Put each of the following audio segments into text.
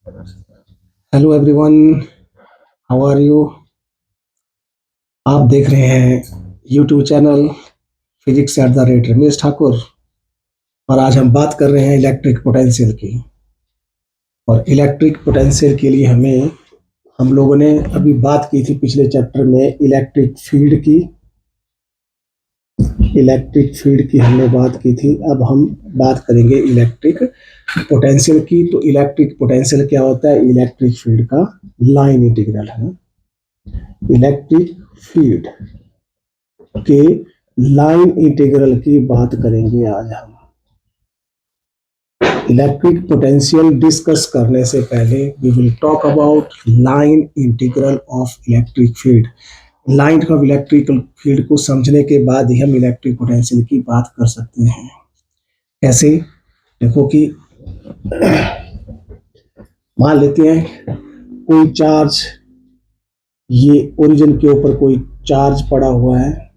Hello everyone, how are you. आप देख रहे हैं YouTube channel physics at the rate Ramesh Thakur. और आज हम बात कर रहे हैं इलेक्ट्रिक पोटेंशियल की। और इलेक्ट्रिक पोटेंशियल के लिए हम लोगों ने अभी बात की थी पिछले चैप्टर में इलेक्ट्रिक फील्ड की। हमने बात की थी। अब हम बात करेंगे इलेक्ट्रिक पोटेंशियल की। तो इलेक्ट्रिक पोटेंशियल क्या होता है? इलेक्ट्रिक फील्ड का लाइन इंटीग्रल है। इलेक्ट्रिक फील्ड के लाइन इंटीग्रल की बात करेंगे आज हम। इलेक्ट्रिक पोटेंशियल डिस्कस करने से पहले we will talk about line integral of electric field. Line of electrical field को समझने के बाद ही हम इलेक्ट्रिक पोटेंशियल की बात कर सकते हैं। कैसे? देखो कि मान लेते हैं कोई चार्ज, ये ओरिजिन के ऊपर कोई चार्ज पड़ा हुआ है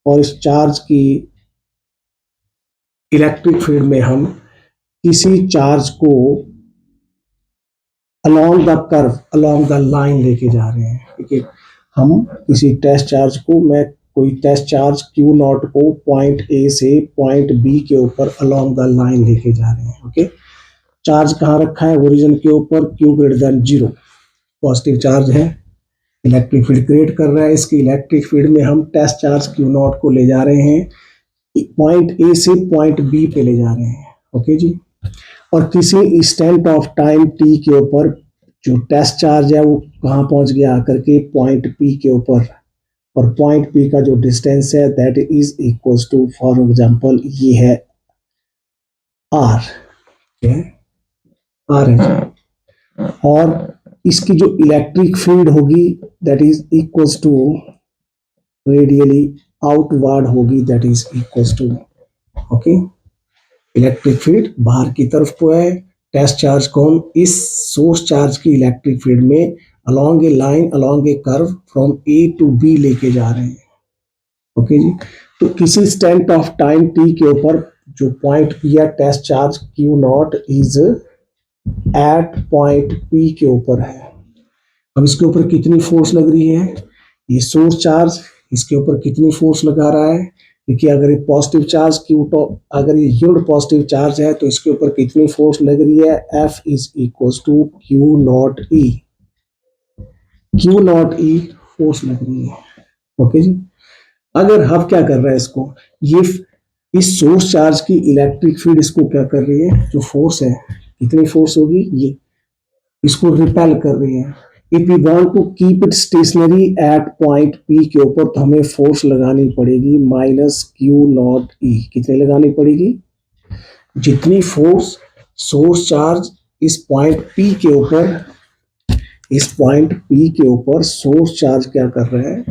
और इस चार्ज की इलेक्ट्रिक फील्ड में हम किसी चार्ज को along the curve, along the line लेके जा रहे हैं। ठीक है, हम किसी टेस्ट चार्ज को, मैं कोई टेस्ट चार्ज Q नॉट को पॉइंट A से पॉइंट B के ऊपर अलोंग द लाइन लेके जा रहे हैं। ओके, चार्ज कहाँ रखा है? ओरिजिन के ऊपर, Q greater than 0, positive charge है, इलेक्ट्रिक फील्ड क्रिएट कर रहा है। इसकी इलेक्ट्रिक फील्ड में हम टेस्ट चार्ज Q नॉट को ले जा रहे हैं, पॉइंट A से पॉइंट B पे ले जा रहे हैं। ओके जी। और किसी इंस्टेंट ऑफ टाइम t के ऊपर जो टेस्ट चार्ज है वो कहाँ पहुंच गया? आकर के पॉइंट P के ऊपर। और पॉइंट P का जो डिस्टेंस है that is equals to, for example ये है R, R है। और इसकी जो इलेक्ट्रिक फील्ड होगी that is equals to radially outward होगी, that is equals to, okay, electric field बाहर की तरफ को है। टेस्ट चार्ज को हम इस सोर्स चार्ज की इलेक्ट्रिक फील्ड में along a line, along a curve from A to B लेके जा रहे हैं। ओके जी। तो किसी इंस्टेंट ऑफ टाइम t के ऊपर जो पॉइंट P है, test charge Q nought is at point P के ऊपर है। अब इसके ऊपर कितनी फोर्स लग रही है? ये सोर्स चार्ज इसके ऊपर कितनी फोर्स लगा रहा है? क्योंकि अगर ये पॉजिटिव चार्ज अगर ये यूनिट पॉजिटिव चार्ज है तो इसके ऊपर कितनी फोर्स लग रही है? F is equals to Q nought E। Q nought E force लग रही है। ओके जी। अगर हम क्या कर रहे हैं इसको, ये इस सोर्स चार्ज की इलेक्ट्रिक फील्ड इसको क्या कर रही है? जो फोर्स है, कितनी फोर्स होगी? ये इसको रिपेल कर रही है। If we want to keep it stationary at point P के ऊपर तो हमें फोर्स लगानी पड़ेगी माइनस Q नॉट E। कितनी लगानी पड़ेगी? जितनी फोर्स सोर्स चार्ज इस पॉइंट P के ऊपर, इस पॉइंट P के ऊपर सोर्स चार्ज क्या कर रहा है?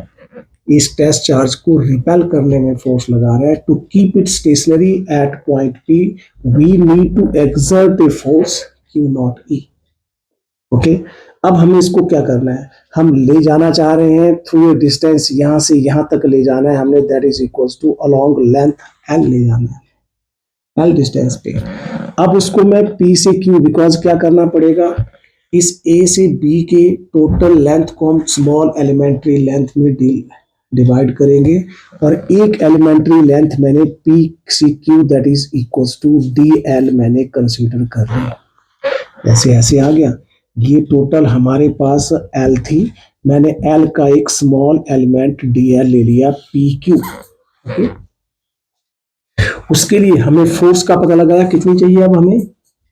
इस टेस्ट चार्ज को रिपेल करने में फोर्स लगा रहा है। To keep it stationary at point P we need to exert a force Q nought E। Okay, अब हमें इसको क्या करना है? हम ले जाना चाह रहे हैं थ्रू ए डिस्टेंस, यहां से यहां तक ले जाना है हमने, that is equals to along length L ले जाना है, L डिस्टेंस पे। अब इसको मैं P से Q, बिकॉज क्या करना पड़ेगा? इस A से B के टोटल लेंथ को हम स्मॉल एलिमेंट्री लेंथ में डिवाइड करेंगे और एक एलिमेंट्री लेंथ मैंने P से Q that is equals to DL मैंने कंसीडर कर लिया। ऐसे ऐसे आ गया। ये टोटल हमारे पास L थी, मैंने L का एक स्मॉल एलिमेंट DL ले लिया PQ। ओके, उसके लिए हमें फोर्स का पता लगाया, कितनी चाहिए अब हमें?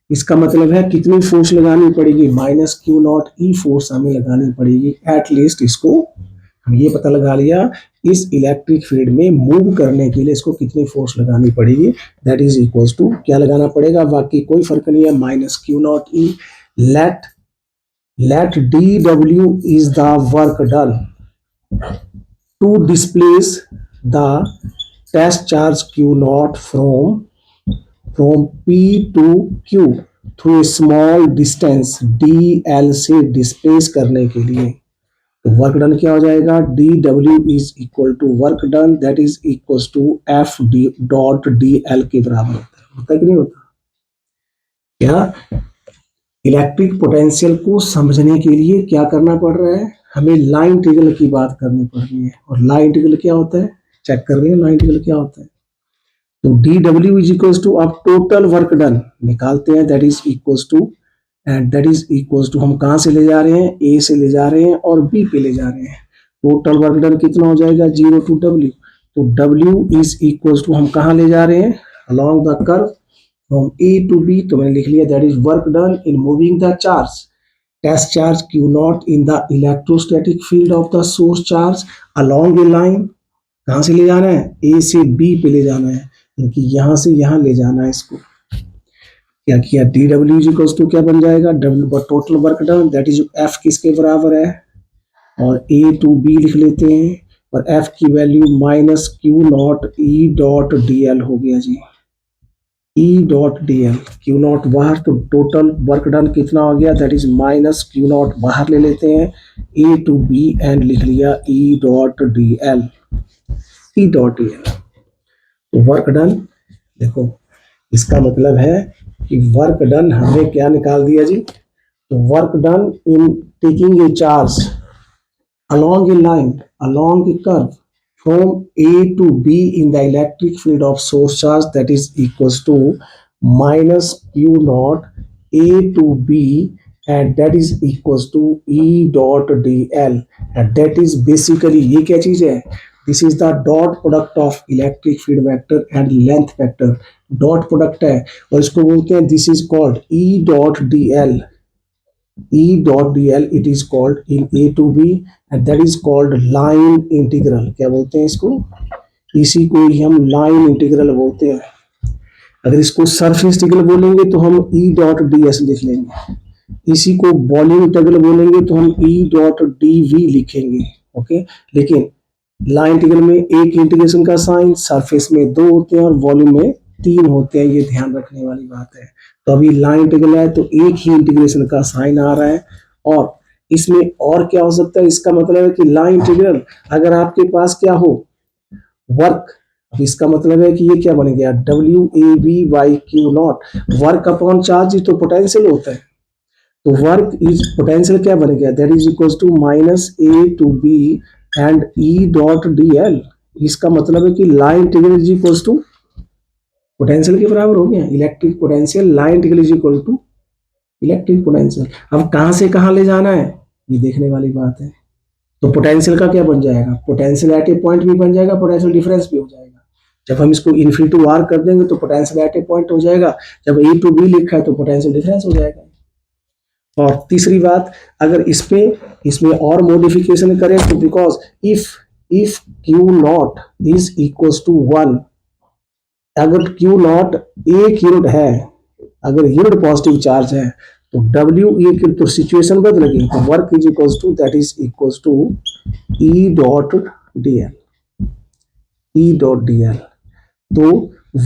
इसका मतलब है कितनी फोर्स लगानी पड़ेगी? Minus Q nought E force हमें लगानी पड़ेगी। एटलीस्ट इसको हम ये पता लगा लिया, इस इलेक्ट्रिक फील्ड में मूव करने के लिए इसको कितनी फोर्स लगानी पड़ेगी, दैट इज इक्वल्स टू क्या लगाना पड़ेगा? बाकी कोई फर्क नहीं है, minus Q nought E। let dw is the work done to displace the test charge Q naught from P to Q through a small distance DL से डिस्प्लेस करने के लिए। तो वर्क डन क्या हो जाएगा? dw is equal to work done that is equal to F dot DL के बराबर होता है कि नहीं होता? क्या इलेक्ट्रिक पोटेंशियल को समझने के लिए क्या करना पड़ रहा है, हमें लाइन इंटीग्रल की बात करनी पड़ रही है। और लाइन इंटीग्रल क्या होता है, चेक कर रहे हैं लाइन इंटीग्रल क्या होता है। तो D W is equal to आप टोटल वर्क डन निकालते हैं, that is equal to, and that is equal to हम कहाँ से ले जा रहे हैं, ए से ले जा रहे हैं और बी पे ले जा रहे हैं। टोटल वर्क डन कितना हो जाएगा, 0 टू डब्ल्यू। तो डब्ल्यू इज इक्वल टू हम कहाँ ले जा रहे हैं, along the curve from A to B, तो मैंने लिख लिया that is work done in moving the charge, test charge Q naught in the electrostatic field of the source charge along a line। कहाँ से ले जाना है, A से B पे ले जाना है, क्योंकि यहाँ से यहाँ ले जाना है इसको। क्या किया, D W is equal to क्या बन जाएगा, W total work done that is F किसके बराबर है, और ए टू बी लिख लेते हैं, और एफ की value minus Q naught E dot D L हो गया जी, E dot D L. Q naught बाहर, तो टोटल वर्क डन कितना हो गया, that is minus Q naught बाहर ले लेते हैं, ए टू बी एंड लिख लिया ई डॉट डी एल, ई डॉट डी एल। तो वर्क डन, देखो इसका मतलब है कि वर्क डन हमने क्या निकाल दिया जी, तो work done in taking A charge along a line, along a curve from A to B in the electric field of source charge, that is equals to minus Q naught A to B, and that is equals to E dot dl, and that is basically ये क्या चीज है, this is the dot product of electric field vector and length vector। dot product है और इसको बोलते हैं, this is called E dot dl, E dot dl it is called in A to B, and that is called line integral। क्या बोलते हैं इसको, इसी को ही हम लाइन इंटीग्रल बोलते हैं। अगर इसको सरफेस इंटीग्रल बोलेंगे तो हम E डॉट डी एस लिख लेंगे, इसी को वॉल्यूम इंटीग्रल बोलेंगे तो हम E डॉट डी वी लिखेंगे। ओके, लेकिन लाइन इंटीग्रल में एक इंटीग्रेशन का साइन, सरफेस में 2 होते हैं और वॉल्यूम में 3 होते हैं, ये ध्यान रखने वाली बात है। तो अभी लाइन इंटीग्रल है तो एक ही इंटीग्रेशन का साइन आ रहा है, और इसमें और क्या हो सकता है, इसका मतलब है कि लाइन इंटीग्रल अगर आपके पास क्या हो, वर्क, इसका मतलब है कि ये क्या बन गया, W A B by Q naught, work upon charge तो पोटेंशियल होता है, तो वर्क इज पोटेंशियल क्या बन गया, that is equal to minus A to B and E dot D L. इसका मतलब है कि line integral is equal to potential के बराबर हो गया, electric potential line integral is equal to electric potential. अब कहां से कहां ले जाना है ये देखने वाली बात है। तो पोटेंशियल का क्या बन जाएगा, पोटेंशियल एट ए पॉइंट भी बन जाएगा, पोटेंशियल डिफरेंस भी हो जाएगा। जब हम इसको इन्फिनिटी टू आर कर देंगे तो पोटेंशियल एट ए पॉइंट हो जाएगा, जब ए टू बी लिखा है तो पोटेंशियल डिफरेंस हो जाएगा। और तीसरी बात, अगर इसमें और मॉडिफिकेशन करें तो because if Q naught is equal to 1, अगर Q नॉट एक यूनिट है, अगर यूनिट पॉजिटिव चार्ज है तो W एक, तो सिचुएशन बदल गई, तो work is equal to that is equal to E dot D L, E dot D L. तो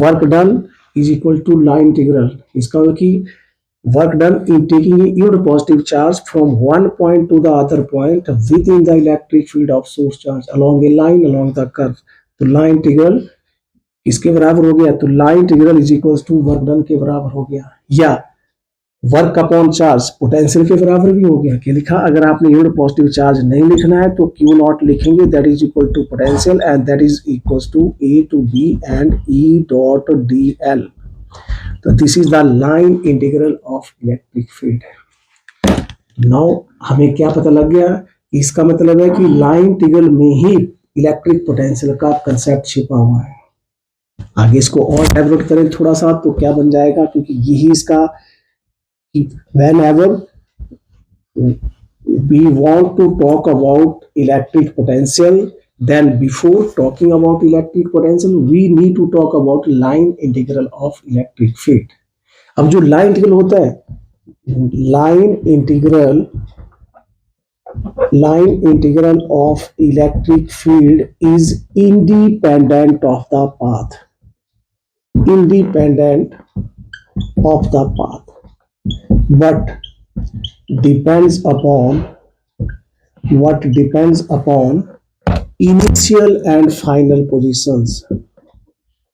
work done is equal to line integral, इसका मतलब कि work done in taking a unit positive charge from one point to the other point within the electric field of source charge along a line along the curve. तो line integral इसके बराबर हो गया, तो line integral is equal to work done के बराबर हो गया, या वर्क अपॉन चार्ज पोटेंशियल के बराबर भी हो गया। क्या लिखा, अगर आपने यूनिट पॉजिटिव चार्ज नहीं लिखना है तो क्यू नॉट लिखेंगे, that is equal to potential and that is equal to A to B and E dot D L. तो this is the line integral of electric field. Now हमें क्या पता लग गया, इसका मतलब है कि लाइन इंटीग्रल में ही इलेक्ट्रिक पोटेंशियल का कंसेप्ट छिपा हुआ है। आगे इसको और डेवलप करें थोड़ा सा तो क्या बन जाएगा, क्योंकि यही इसका, whenever we want to talk about electric potential, then before talking about electric potential we need to talk about line integral of electric field। अब जो लाइन इंटीग्रल होता है, line integral of electric field is independent of the path, but depends upon initial and final positions,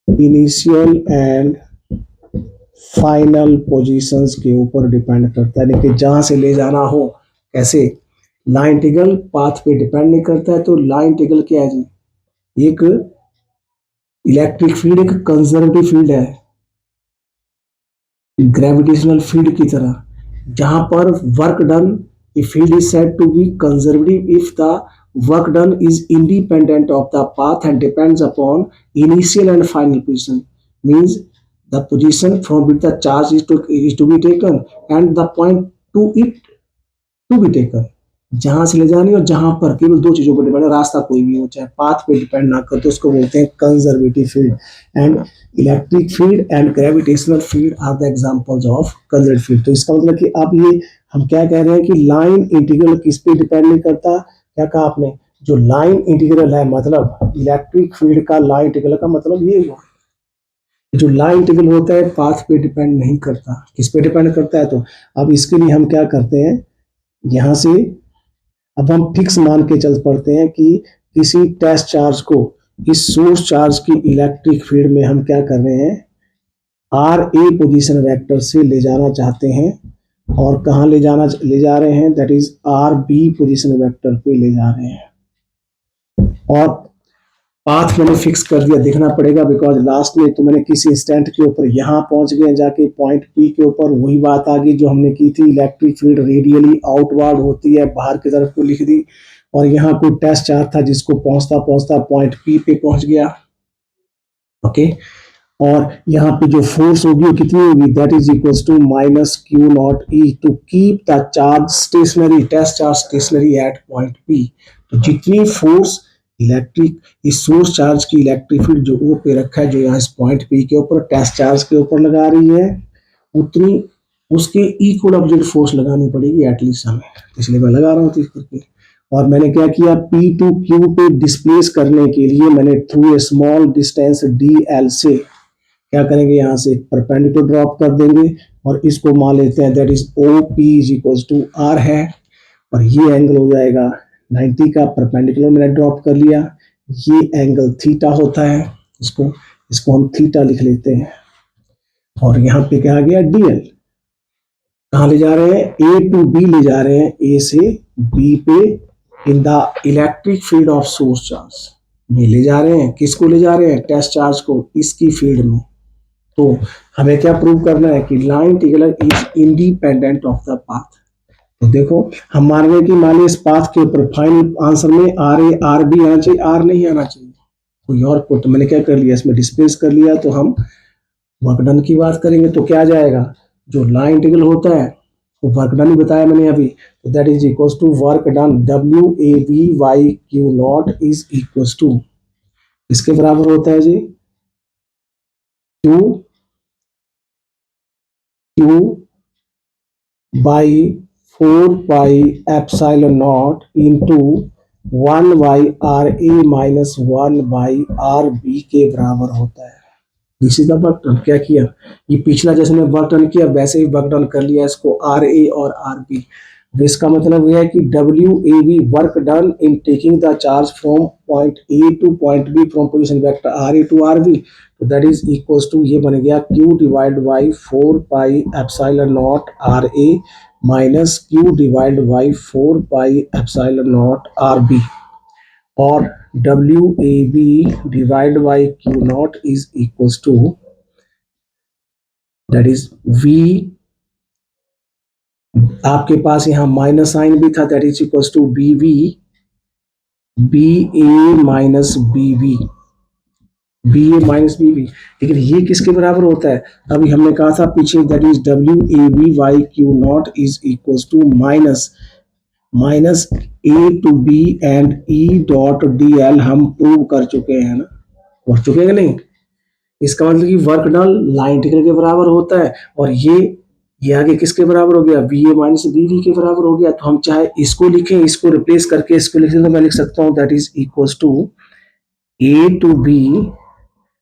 initial and final positions के ऊपर depend करता है, लेकिन जहां से ले जाना हो कैसे, लाइन इंटीग्रल पाथ पे डिपेंड नहीं करता है। तो लाइन इंटीग्रल क्या है जी, एक इलेक्ट्रिक फील्ड एक कंजर्वेटिव फील्ड है ग्रेविटेशनल फील्ड की तरह, जहां पर work done the field is said to be conservative if the work done is independent of the path and depends upon initial and final position, means the position from which the charge is to be taken and the point to it to be taken, जहां से ले जानी और जहां पर, केवल दो चीजों पर डिपेंड है, रास्ता कोई भी हो चाहे पाथ पे डिपेंड ना कर, तो उसको बोलते हैं conservative field. And electric field and gravitational field are the examples of conservative field. तो इसका मतलब कि अब ये हम क्या कह रहे हैं कि लाइन इंटीग्रल किस पे डिपेंड नहीं करता, क्या कहा आपने, जो लाइन इंटीग्रल है, मतलब इलेक्ट्रिक फील्ड का लाइन इंटीग्रल का मतलब ये हुआ, जो लाइन इंटीग्रल होता है पाथ पे डिपेंड नहीं करता, किस पे डिपेंड करता है। तो अब इसके लिए हम क्या करते हैं, यहां से अब हम फिक्स मान के चल पड़ते हैं कि किसी टेस्ट चार्ज को इस सोर्स चार्ज की इलेक्ट्रिक फील्ड में हम क्या कर रहे हैं, आर ए पोजिशन वेक्टर से ले जाना चाहते हैं, और कहाँ ले जा रहे हैं, that is R B position vector पे ले जा रहे हैं। और पाथ मैंने फिक्स कर दिया, देखना पड़ेगा, बिकॉज लास्ट में तो मैंने किसी इंस्टेंट के ऊपर यहाँ पहुंच गए जाके पॉइंट पी के ऊपर, वही बात आ गई जो हमने की थी, इलेक्ट्रिक फील्ड रेडियली आउटवर्ड होती है, बाहर की तरफ को लिख दी, और यहाँ कोई टेस्ट चार्ज था जिसको पहुंचता पहुंचता पॉइंट पी पे पहुंच गया। ओके, और यहाँ पे जो फोर्स होगी वो कितनी होगी, that is equal to minus Q naught E to keep the charge stationary, test charge stationary at point P. तो जितनी फोर्स इलेक्ट्रिक इस सोर्स चार्ज की इलेक्ट्रिक फील्ड जो ओ पे रखा है, जो यहाँ इस पॉइंट पी के ऊपर टेस्ट चार्ज के ऊपर लगा रही है, उतनी उसके इक्वल ऑपोजिट फोर्स लगानी पड़ेगी एटलीस्ट हमें, इसलिए मैं लगा रहा हूँ करके। और मैंने क्या किया, पी टू क्यू पे डिस्प्लेस करने के लिए मैंने through a small distance D L से क्या करेंगे, यहाँ से परपेंडिकुलर ड्रॉप कर देंगे, और इसको मान लेते हैं that is O P is equal to R है, और ये एंगल हो जाएगा 90 का, परपेंडिकुलर मैंने ड्रॉप कर लिया, ये एंगल थीटा होता है, इसको हम थीटा लिख लेते हैं। और यहाँ पे क्या आ गया, डीएल, कहाँ ले जा रहे हैं, ए टू बी ले जा रहे हैं, ए से बी पे इन the electric field of source charge में ले जा रहे हैं, किसको ले जा रहे हैं, टेस्ट चार्ज को, इसकी फील्ड में। तो हमें क्या प्रूव करना है कि line integral is independent of the path. तो देखो हम मान रहे हैं कि मान इस पाथ के ऊपर फाइनल आंसर में आर ए आर बी आना चाहिए, आर नहीं आना चाहिए कोई और को, तो मैंने क्या कर लिया, इसमें डिस्प्लेस कर लिया। तो हम वर्क डन की बात करेंगे तो क्या जाएगा, जो लाइन इंटीग्रल होता है वो वर्क डन ही बताया मैंने अभी, तो that is equal to work done W A B by Q naught is equal to, इसके बराबर होता है जी Q Q by 4 pi epsilon naught into 1 by R A minus 1 by R B के बराबर होता है। This is the work done. क्या किया, ये पिछला जैसे मैं वर्क डन किया वैसे ही वर्क डन कर लिया इसको, आर ए और आर बी। इसका मतलब यह है कि W A B work done in taking the charge from point A to point B from position vector R A to R B, तो दैट इज इक्वल टू, ये बन गया Q divide by 4 pi epsilon naught R A minus Q divide by 4 pi epsilon naught R B, और W A B divide by Q naught is equal to, that is V, आपके पास यहां minus sign भी था, that is equal to B V B A minus B V, B A minus B V. लेकिन ये किसके बराबर होता है, अभी हमने कहा था पीछे, that is W A B by Q naught is equal to minus A to B and E dot D L, हम प्रूव कर चुके हैं ना, कर चुके हैं नहीं। इसका मतलब कि वर्क डन लाइन इंटीग्रल के बराबर होता है, और ये आगे किसके बराबर हो गया, B A minus B V के बराबर हो गया। तो हम चाहे इसको लिखें, इसको रिप्लेस करके इसको लिखें, तो मैं लिख सकता हूँ that is equal to A to B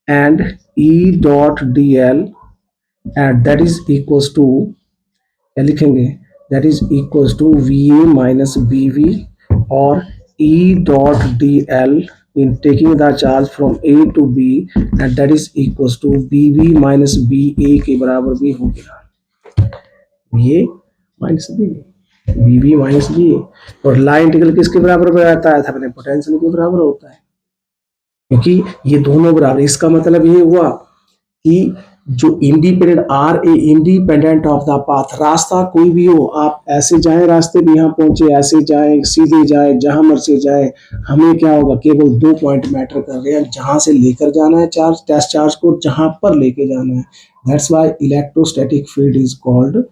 and E dot dl and that is equals to, क्या लिखेंगे, that is equals to VA minus BV, और E dot dl in taking the charge from A to B and that is equals to BB minus BA के बराबर भी हो गया, BA minus BB, BB minus BA। और line integral किसके बराबर में आता है था, अपने पोटेंशियल के बराबर होता है, क्योंकि ये दोनों बराबर। इसका मतलब ये हुआ कि जो independent are a independent of the path, रास्ता कोई भी हो, आप ऐसे जाए रास्ते भी यहाँ पहुंचे, ऐसे जाए, सीधे जाए, जहां मर्जी जाए, हमें क्या होगा, केवल 2 पॉइंट मैटर कर रहे हैं, जहां से लेकर जाना है चार्ज, टेस्ट चार्ज को, जहां पर लेके जाना है। That's why electrostatic field is called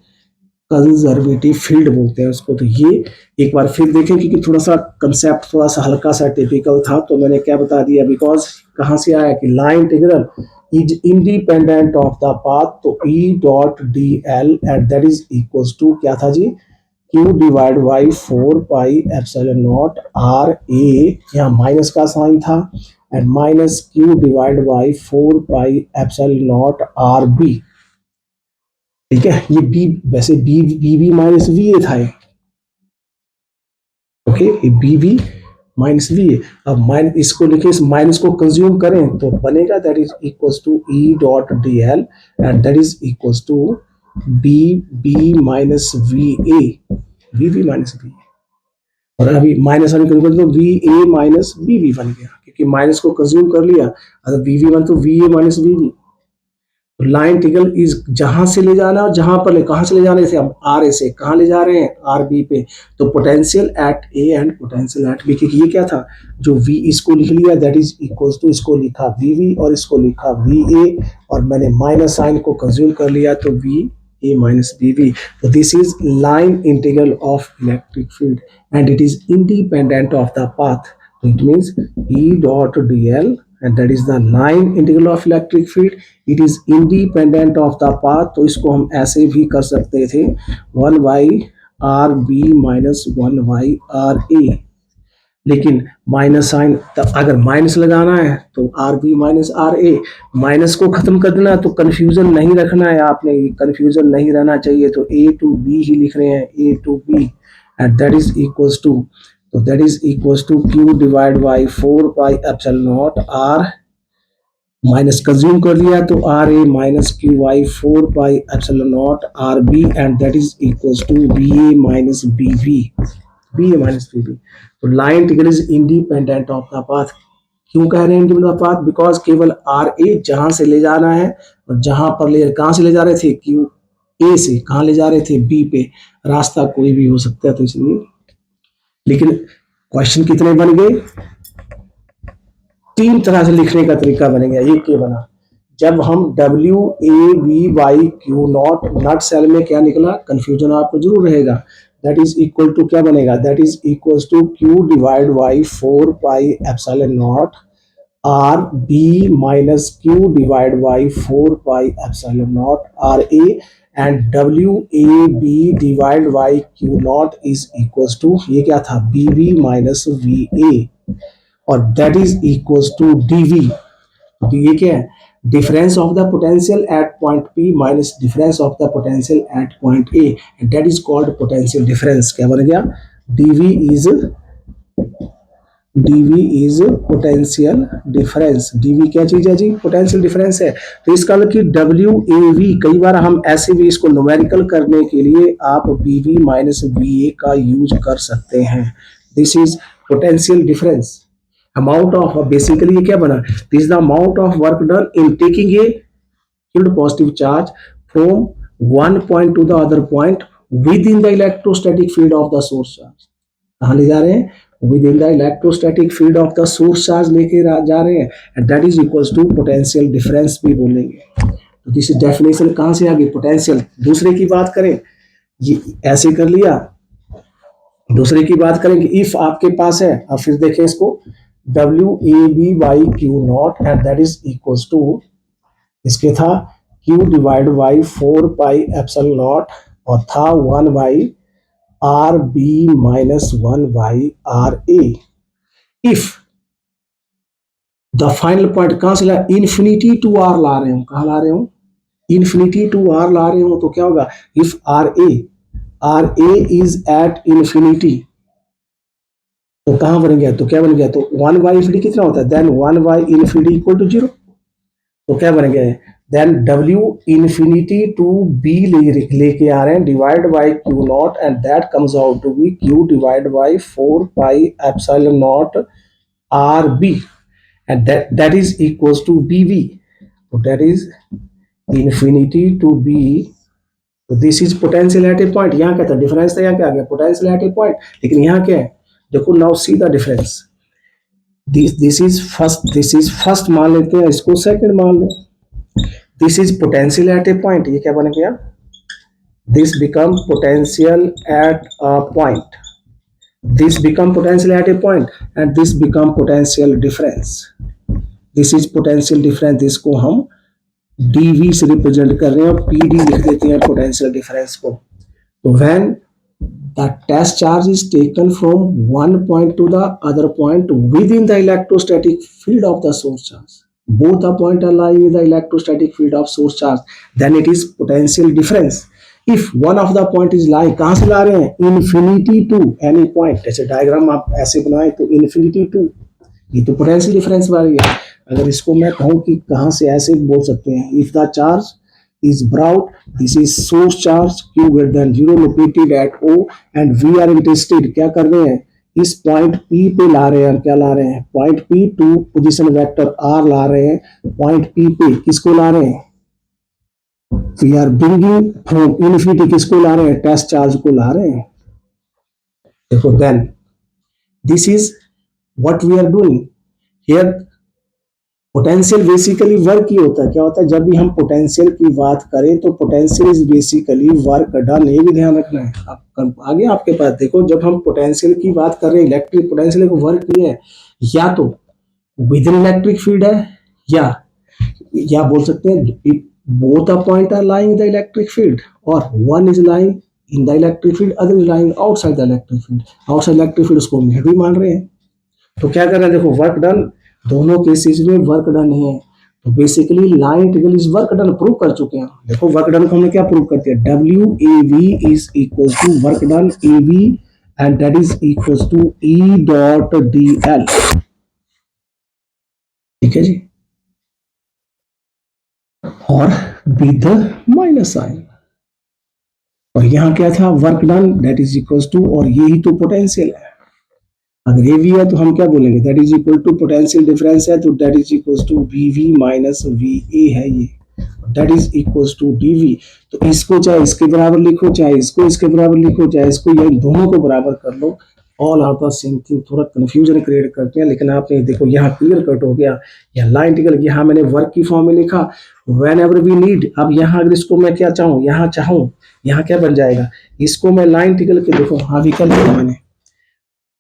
conservative field बोलते हैं उसको। तो ये एक बार फिर देखें, क्योंकि थोड़ा सा कंसेप्ट थोड़ा सा हल्का सा टिपिकल था, तो मैंने क्या बता दिया, बिकॉज कहां से आया कि line integral is independent of the path, तो E dot D L and that is equals to क्या था जी, Q divide by 4 pi epsilon naught R A, यहाँ माइनस का साइन था, and minus Q divide by 4 pi epsilon naught R B. ठीक है, ये बी, वैसे B B minus V A था, ओके, ये B B minus V A. अब माइनस इसको लिखे, इस माइनस को कंज्यूम करें तो बनेगा that is equals to E dot D L and that is equals to B B minus V A, V B minus V A. और अभी माइनस अभी कंज्यूम तो V A minus V B बन गया, क्योंकि माइनस को consume कर लिया, अगर वी बी बन तो V A minus V B. Line integral is जहां से ले जाना और जहां पर ले, कहां से ले जाने थे, हम आर ए से कहां ले जा रहे हैं, आर बी पे, तो potential at A and potential at B, क्योंकि ये क्या था, जो वी इसको लिख लिया दैट इज इक्वल्स टू, इसको लिखा वी वी और इसको लिखा वी ए, और मैंने माइनस साइन को कंज्यूम कर लिया तो V A minus B V. तो this is line integral of electric field and it is independent of the path, तो it means E dot D L and that is the line integral of electric field, it is independent of the path। तो इसको हम ऐसे भी कर सकते थे 1 by R B minus 1 by R A, लेकिन माइनस साइन, अगर माइनस लगाना है तो R B minus R A, minus को खत्म कर देना, तो कंफ्यूजन नहीं रखना है आपने, कंफ्यूजन नहीं रहना चाहिए, तो ए टू बी ही लिख रहे हैं, A to B and that is equals to, तो that is equals to Q divide by 4 pi epsilon naught R, minus consume कर लिया तो R A minus Q by 4 pi epsilon naught R B and that is equals to B A minus B V, B A minus B V. तो line integral is independent of the path. क्यों कह रहे हैं independent of path, because केवल R A जहां से ले जाना है, और जहां पर ले, कहां से ले जा रहे थे, क्यू ए से कहां ले जा रहे थे, बी पे, रास्ता कोई भी हो सकता है, तो इसलिए। लेकिन क्वेश्चन कितने बन गए, 3 तरह से लिखने का तरीका बनेगा। ये क्या बना, जब हम W A V by Q naught, naught सेल में क्या निकला, कंफ्यूजन आपको जरूर रहेगा, दैट इज इक्वल टू क्या बनेगा, that is equal to Q divide by 4 pi epsilon naught R B minus Q divide by 4 pi epsilon naught R A and W A B divide by Q naught is equal to, ये क्या था, B B minus V A, और that is equals to DV. ये क्या है, difference of the potential at point P minus difference of the potential at point A, and that is called potential difference. क्या बन गया, DV is potential difference. DV क्या चीज है जी, potential difference है। तो इसका मतलब कि डब्ल्यू ए वी, कई बार हम ऐसे भी इसको न्यूमेरिकल करने के लिए आप B V minus V A का यूज कर सकते हैं। This is potential difference. Amount of, basically ये क्या बना, this is the amount of work done in taking a field positive charge from one point to the other point within the electrostatic field of the source charge. कहां ले जा रहे हैं, within the electrostatic field of the source charge लेके जा रहे हैं, and that is equals to potential difference भी बोलेंगे। तो दिस डेफिनेशन कहां से आ गई, पोटेंशियल। दूसरे की बात करें, ये ऐसे कर लिया, दूसरे की बात करेंगे, इफ आपके पास है, अब फिर देखें इसको, W A B by Q naught and that is equals to, इसके था Q divide by 4 pi epsilon naught और था 1 by R B minus 1 by R A. If the final point कहां से ला, इन्फिनिटी टू आर ला रहे हूं, कहां ला रहे हूं, इन्फिनिटी टू आर ला रहे हूं, तो क्या होगा, if R A is at infinity, तो कहाँ बन गया, तो क्या बन गया, तो 1/इंफिनिटी कितना होता है, देन 1/इंफिनिटी इक्वल टू 0। तो क्या बन गया, then W infinity to B लेके आ रहे हैं divide by Q naught, and that comes out to be Q divide by 4 pi epsilon naught RB, and that is equals to BV. So that is infinity to B. तो this is potential at a point, यहाँ क्या था difference, था यहाँ क्या आ गया potential at a point, लेकिन यहाँ क्या है, देखो now see the difference, this is first मान लेते हैं, इसको सेकंड मान लो, this is potential at a point, ये क्या बन गया, this become potential at a point, this become potential at a point and this become potential difference, this is potential difference, इसको हम dv से रिप्रेजेंट कर रहे हैं और pd लिख देते हैं पोटेंशियल डिफरेंस को। तो when the test charge is taken from one point to the other point within the electrostatic field of the source charge, both the point are lying in the electrostatic field of source charge, then it is potential difference। If one of the point is लाई, कहां से ला रहे हैं, infinity to any point, जैसे diagram आप ऐसे बनाए तो infinity to, ये तो पोटेंशियल डिफरेंस वाली है। अगर इसको मैं कहूं कि कहां से ऐसे बोल सकते हैं, if the charge is brought, this is source charge q greater than 0 located at O and we are interested, क्या कर रहे हैं, इस पॉइंट P पे ला रहे हैं, क्या ला रहे हैं, point P to position vector R ला रहे हैं, पॉइंट P पे किसको ला रहे हैं, we are bringing from infinity, किसको ला रहे हैं, टेस्ट चार्ज को ला रहे हैं। देखो then this is what we are doing here, potential basically work ही होता है, क्या होता है, जब भी हम पोटेंशियल की बात करें तो potential is basically work done, ये भी ध्यान रखना है। आप आगे आपके पास देखो, जब हम पोटेंशियल की बात कर रहे हैं, इलेक्ट्रिक पोटेंशियल को वर्क किया है, या तो विद इन इलेक्ट्रिक फील्ड है, या बोल सकते हैं both the point are lying in the electric field, or one is lying in the electric field, other is lying outside the electric field, outside electric field उसको negative मान रहे हैं। तो क्या कर रहे हैं, देखो वर्क डन, दोनों केसेस में वर्क डन है, तो basically line integral is work done prove कर चुके हैं। देखो वर्क डन को हमने क्या प्रूव करते हैं, WAV is equal to work done AV and that is equal to E dot DL, ठीक है जी, और विद माइनस साइन, और यहां क्या था, work done that is equal to, और यही तो पोटेंशियल है, अगर ये भी है तो हम क्या बोलेंगे, that is equal to potential difference है, तो that is equal to VV minus VA है ये, that is equal to DV। तो इसको चाहे इसके बराबर लिखो, चाहे इसको इसके बराबर लिखो, चाहे इसको या इन दोनों को बराबर कर लो, all are the same thing. थोड़ा कंफ्यूजन क्रिएट करते हैं, लेकिन आपने देखो यहाँ क्लियर कट हो गया, या लाइन इंटीग्रल, यहाँ मैंने वर्क की फॉर्म में लिखा, वेन एवर वी नीड। अब यहाँ अगर इसको मैं क्या चाहूँ, यहाँ चाहूँ, यहाँ क्या बन जाएगा, इसको मैं लाइन इंटीग्रल के, देखो हाँ भी कर लिया मैंने,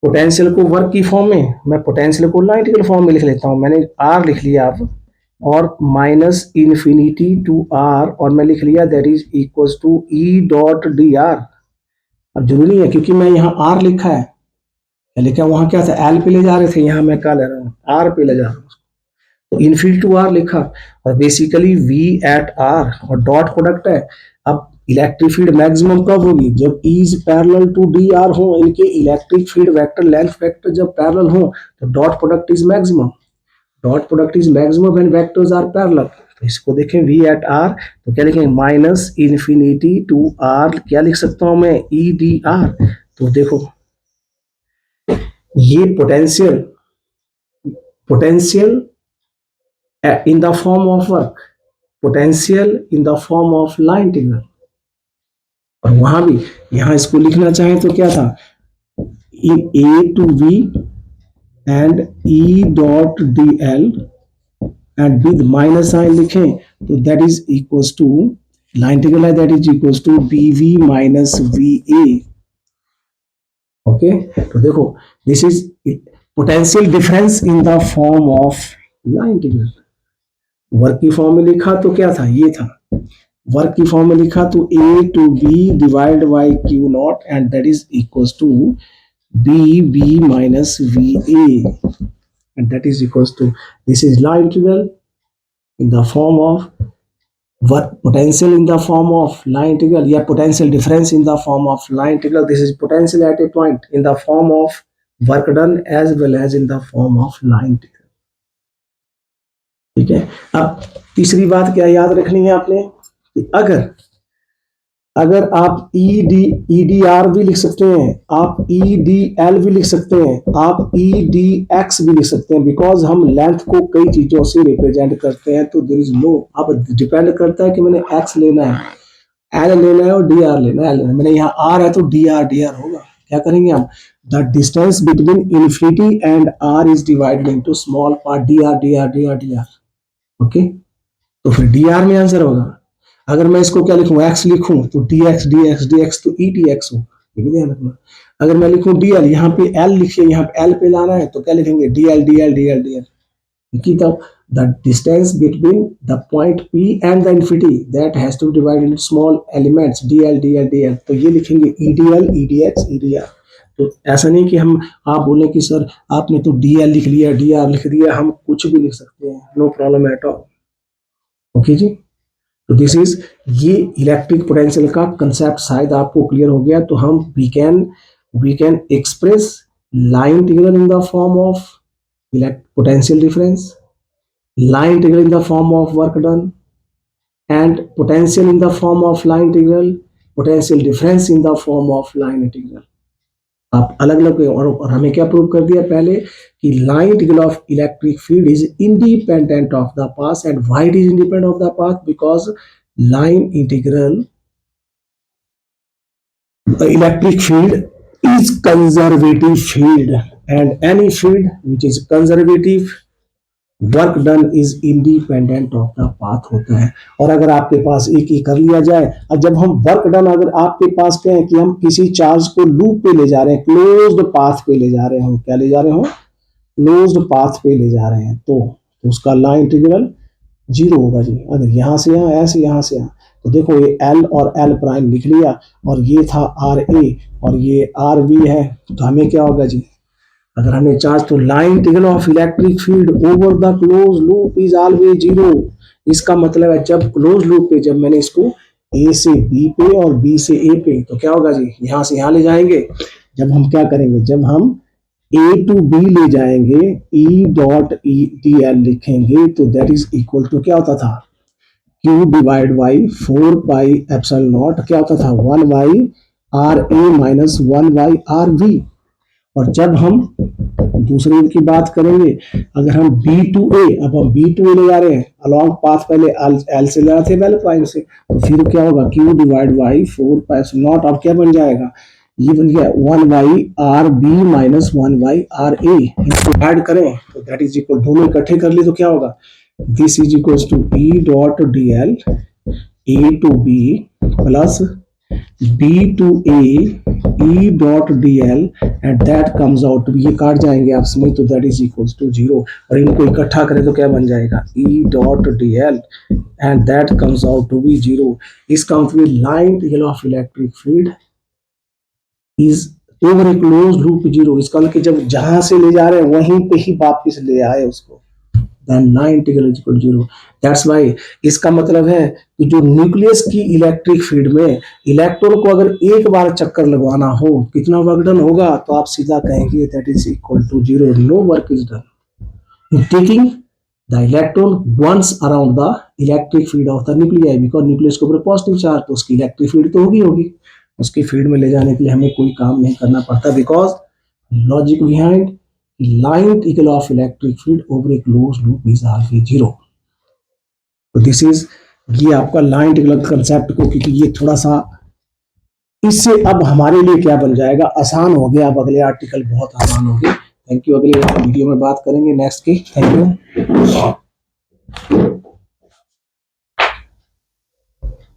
पोटेंशियल को वर्क की फॉर्म में, मैं पोटेंशियल को लाइन इंटीग्रल फॉर्म में लिख लेता हूँ, मैंने R लिख लिया अब, और माइनस इन्फिनिटी टू R, और मैं लिख लिया that is equal to E dot DR। अब जरूरी है क्योंकि मैं यहाँ R लिखा है, लिखा वहां क्या था, L पे ले जा रहे थे, यहाँ मैं क्या ले रहा हूँ, R पे ले जा रहा हूँ, तो इन्फिनिटी टू R लिखा, और बेसिकली V एट R, और डॉट प्रोडक्ट है। अब इलेक्ट्रिक फील्ड मैक्सिमम कब होगी, जब E is parallel to DR हो, इनके electric field vector length vector जब पैरेलल हो, तो dot product is maximum, dot product is maximum when vectors are parallel. तो इसको देखें V एट R, तो क्या लिखेंगे, माइनस इन्फिनिटी टू R, क्या लिख सकता हूं मैं, EDR। तो देखो ये potential in the form of work, potential in the form of line integral, और वहां भी यहां इसको लिखना चाहें तो क्या था, in A to B and E dot DL and with minus sign लिखें, तो that is equals to line integral है, that is equals to BV minus VA। Okay, तो देखो this is potential difference in the form of line integral. Work की form में लिखा तो क्या था, ये था, वर्क की फॉर्म में लिखा तो A to B divide by Q naught and that is equals to BB minus VA and that is equals to, this is line integral in the form of work, potential in the form of line integral, या potential difference in the form of line integral, this is potential at a point in the form of work done as well as in the form of line integral. ठीक है, अब तीसरी बात क्या याद रखनी है आपने कि अगर आप ई डी आर भी लिख सकते हैं, आप ई डी एल भी लिख सकते हैं, आप ई डी एक्स भी लिख सकते हैं, बिकॉज हम लेंथ को कई चीजों से रिप्रेजेंट करते हैं। तो देयर इज नो, अब डिपेंड करता है कि मैंने एक्स लेना है, एल लेना है और डी आर लेना है। मैंने यहाँ आर है तो डी आर होगा। क्या करेंगे हम, the distance between infinity and R is divided into small part D R. Okay, तो फिर डी आर में आंसर होगा। अगर मैं इसको क्या लिखूं, एक्स लिखूं तो डी एक्स तो ई टी एक्स हो, ये भी ध्यान रखना। अगर मैं लिखूं डी एल, यहाँ पे एल लिखिए, यहाँ पे एल पे लाना है तो क्या लिखेंगे, डी एल। तो the distance between the point P and the infinity that has to be divided into small elements dl। तो ये लिखेंगे EDL, EDX, EDR। तो ऐसा नहीं कि हम आप बोले कि सर आपने तो DL लिख लिया, DR लिख दिया, हम कुछ भी लिख सकते हैं, no problem at all. Okay जी, तो दिस इज, ये इलेक्ट्रिक पोटेंशियल का कंसेप्ट शायद आपको क्लियर हो गया। तो हम we can express line integral in the form of potential difference, line integral in the form of work done, and potential in the form of line integral, potential difference in the form of line integral। आप अलग अलग, और हमें क्या prove कर दिया पहले कि line integral of electric field is independent of the path. And why it is independent of the path, because line integral electric field is conservative field, and any field which is conservative work done is independent of the path होता है। और अगर आपके पास एक ही कर लिया जाए, अब जब हम वर्क डन, अगर आपके पास क्या है कि हम किसी चार्ज को लूप पे ले जा रहे हैं, क्लोज्ड पाथ पे ले जा रहे हैं, क्या ले जा रहे हो, क्लोज्ड पाथ पे ले जा रहे हैं, तो उसका लाइन इंटीग्रल जीरो होगा जी। अगर यहाँ से यहाँ, ऐसे यहाँ से यहाँ, तो देखो ये एल और एल प्राइम लिख लिया, और ये था आर ए और ये आर बी है, तो हमें क्या होगा जी, अगर हमने चार्ज, तो line integral of electric field over the close loop is always zero. इसका मतलब है जब क्लोज लूप पे, जब मैंने इसको ए से बी पे और बी से ए पे, तो क्या होगा जी, यहां से यहां ले जाएंगे। जब हम क्या करेंगे, जब हम ए टू बी ले जाएंगे, E dot E D L लिखेंगे, तो दैट इज इक्वल टू क्या होता था, Q divide by 4 pi epsilon naught, क्या होता था, 1 by R A minus 1 by R B. और जब हम दूसरे की बात करेंगे, अगर हम B2A, अब हम B2A ले जा रहे हैं अलॉन्ग पाथ, पहले L से ले रहे थे, पहले प्राइम से, तो फिर क्या होगा, Q divide by 4 pi naught, अब क्या बन जाएगा, ये बन गया 1 by R B minus 1 by R A. इसको ऐड करें तो दैट इज इक्वल, दोनों इकट्ठे कर लिए तो क्या होगा, this is equal to E dot D L A to B plus B to A E dot dl and that comes out to be, ये काट जाएंगे आपस में, तो that is equals to 0। और इनको इकट्ठा करें तो क्या बन जाएगा, E dot dl and that comes out to be 0। इसका मतलब line integral of electric field is over A close loop 0। इसका मतलब जब जहां से ले जा रहे हैं वहीं पे ही वापस ले आए उसको, then line integral is equal to 0। That's why इसका मतलब है कि जो न्यूक्लियस की इलेक्ट्रिक फील्ड में इलेक्ट्रॉन को अगर एक बार चक्कर लगवाना हो, कितना वर्क डन होगा, तो आप सीधा कहेंगे that is equal to 0, no work is done in taking the electron once around the electric field of the nuclei, because nucleus के ऊपर पॉजिटिव चार्ज, तो उसकी इलेक्ट्रिक फील्ड तो होगी, उसकी फील्ड में ले जाने के लिए हमें कोई काम नहीं करना पड़ता, because logic behind line integral of electric field over a closed loop is always 0। तो दिस इज, ये आपका लाइन इंटीग्रल कंसेप्ट को, क्योंकि ये थोड़ा सा, इससे अब हमारे लिए क्या बन जाएगा, आसान हो गया। अब अगले आर्टिकल बहुत आसान हो गए। थैंक यू, अगले वीडियो में बात करेंगे नेक्स्ट की। Thank you.